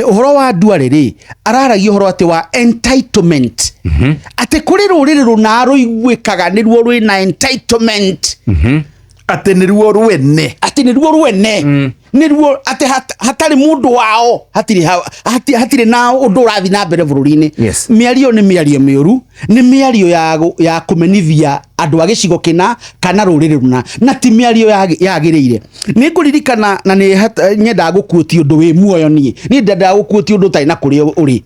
uhoro wa Duale ri araragia uhoro ati wa entitlement ati kuri ruriri runa ruiguikaga niruo rwina entitlement ati niruo rwene niruo ati hatari mundu wao hatiri nao undu urathi na mbere bururi-ini. Miario ni miario miuru, ni miario ya kumenithia andu a gicigo kina kana ruriri runa, na ti miario yagiriire. Ni kuririkana na ni nyenda gukuoti undu wi muoyo ni ndenda gukuoti undu tari na kuri uri.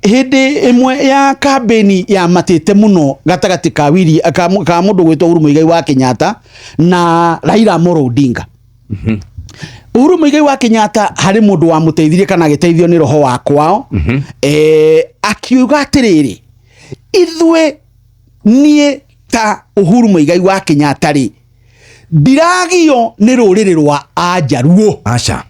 Hindi imwe ya kambeni ya matete muno gatagati ka mundu gwitwo Uhuru Muigai wa Kenyatta na Raila Amolo Odinga. Uhuru Muigai wa Kenyatta hari mundu wa muteithirie kana agiteithio ni roho wa kwao. Akiuga atiriri, ithwe nie ta Uhuru Muigai wa Kenyatta ri ndiragio ni ruriri rwa Ajaruo. Acha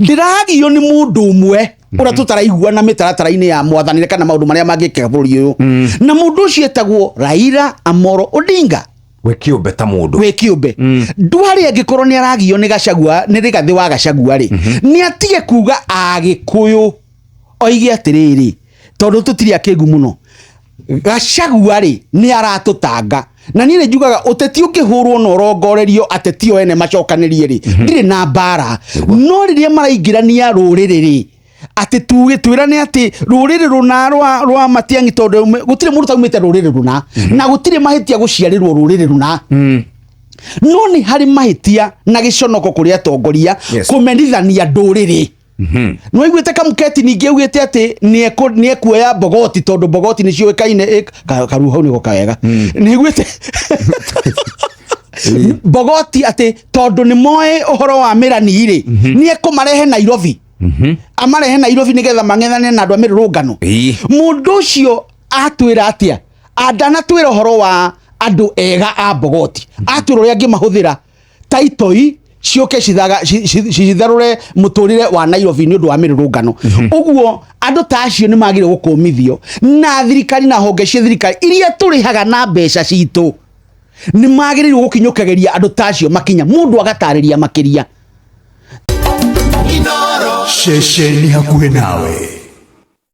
ndiragio ni mundu umwe ura tutaraigua na mitaratara-ini ya mwathanire kana maundu maria mangikega bururi uyu na mundu ucio etagwo Raila Amolo Odinga. we kiumbe ta mundu Duale angikorwo ni aragio ni Gachagua ni Rigathi wa Gachagua ri ni atige kuga Agikuyu oige atiriri tondu tutiri akingu muno. Gachagua ri ni aratutanga na ni njugaga uteti ukihurwo no rongorerio atetio ene macokanirie ri ndire na bara no riria maraingirania ruriri ri ati twirane ati ruriri runa rwa Matiang'i tondu gutire mundu taumite ruriri runa na gutire mahitia guciarirwo ruriri runa. No ni hari mahitia na giconoko kuri atongoria kumenithania nduriri. No igwete kamuketi ningi ugite ati ni ekuoya Bogoti tondu Bogoti ni ciuikaine karu hau ni gukawega ni igwete Bogoti ati tondu ni moe uhoro wa mirani ri ni ekumarehe Nairobi. Amarehe Nairobi nigetha mang'ethane na andu a mirurungano. Mundu ucio atwira atia andana twira uhoro wa andu ega a Bogoti atwira uria angimahuthira taitoi cioke citharure muturire wa Nairobi ni undu wa mirurungano. Uguo andu ta acio ni magire gukumithio na thirikari na honge cia thirikari iria turihaga na mbeca citu ni magire gukinyukageria andu ta acio makinya mundu agatariria makiria. Shesheni hakuhe nawe.